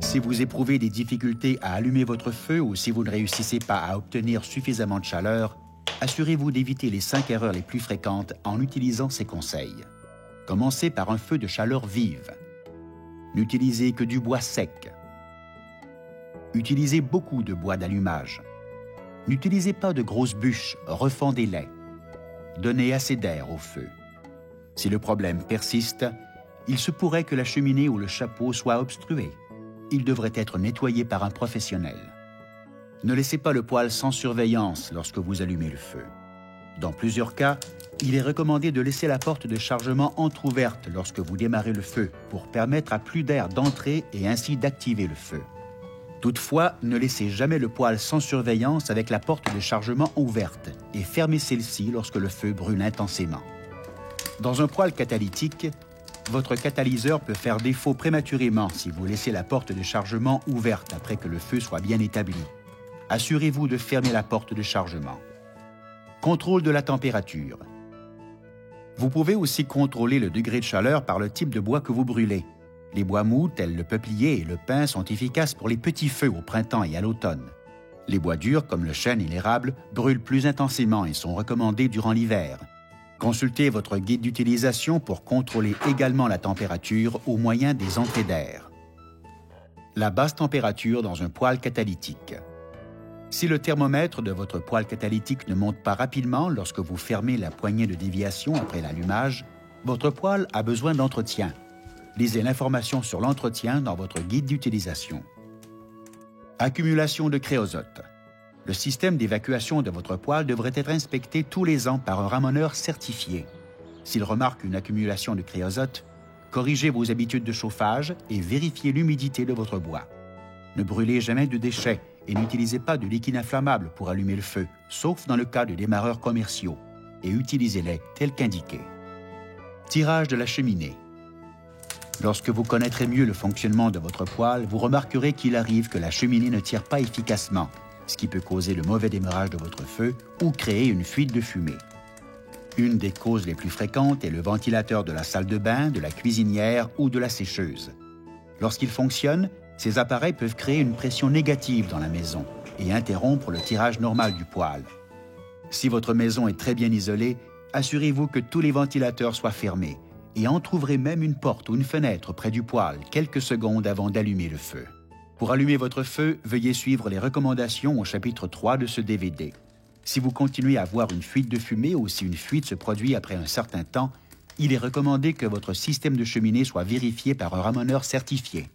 Si vous éprouvez des difficultés à allumer votre feu ou si vous ne réussissez pas à obtenir suffisamment de chaleur, assurez-vous d'éviter les 5 erreurs les plus fréquentes en utilisant ces conseils. Commencez par un feu de chaleur vive. N'utilisez que du bois sec. Utilisez beaucoup de bois d'allumage. N'utilisez pas de grosses bûches, refendez-les. Donnez assez d'air au feu. Si le problème persiste, il se pourrait que la cheminée ou le chapeau soit obstrué. Il devrait être nettoyé par un professionnel. Ne laissez pas le poêle sans surveillance lorsque vous allumez le feu. Dans plusieurs cas, il est recommandé de laisser la porte de chargement entrouverte lorsque vous démarrez le feu pour permettre à plus d'air d'entrer et ainsi d'activer le feu. Toutefois, ne laissez jamais le poêle sans surveillance avec la porte de chargement ouverte et fermez celle-ci lorsque le feu brûle intensément. Dans un poêle catalytique, votre catalyseur peut faire défaut prématurément si vous laissez la porte de chargement ouverte après que le feu soit bien établi. Assurez-vous de fermer la porte de chargement. Contrôle de la température. Vous pouvez aussi contrôler le degré de chaleur par le type de bois que vous brûlez. Les bois mous, tels le peuplier et le pin, sont efficaces pour les petits feux au printemps et à l'automne. Les bois durs, comme le chêne et l'érable, brûlent plus intensément et sont recommandés durant l'hiver. Consultez votre guide d'utilisation pour contrôler également la température au moyen des entrées d'air. La basse température dans un poêle catalytique. Si le thermomètre de votre poêle catalytique ne monte pas rapidement lorsque vous fermez la poignée de déviation après l'allumage, votre poêle a besoin d'entretien. Lisez l'information sur l'entretien dans votre guide d'utilisation. Accumulation de créosote. Le système d'évacuation de votre poêle devrait être inspecté tous les ans par un ramoneur certifié. S'il remarque une accumulation de créosote, corrigez vos habitudes de chauffage et vérifiez l'humidité de votre bois. Ne brûlez jamais de déchets et n'utilisez pas de liquide inflammable pour allumer le feu, sauf dans le cas de démarreurs commerciaux, et utilisez-les tels qu'indiqués. Tirage de la cheminée. Lorsque vous connaîtrez mieux le fonctionnement de votre poêle, vous remarquerez qu'il arrive que la cheminée ne tire pas efficacement, ce qui peut causer le mauvais démarrage de votre feu ou créer une fuite de fumée. Une des causes les plus fréquentes est le ventilateur de la salle de bain, de la cuisinière ou de la sécheuse. Lorsqu'il fonctionne, ces appareils peuvent créer une pression négative dans la maison et interrompre le tirage normal du poêle. Si votre maison est très bien isolée, assurez-vous que tous les ventilateurs soient fermés et entrouvrez même une porte ou une fenêtre près du poêle quelques secondes avant d'allumer le feu. Pour allumer votre feu, veuillez suivre les recommandations au chapitre 3 de ce DVD. Si vous continuez à voir une fuite de fumée ou si une fuite se produit après un certain temps, il est recommandé que votre système de cheminée soit vérifié par un ramoneur certifié.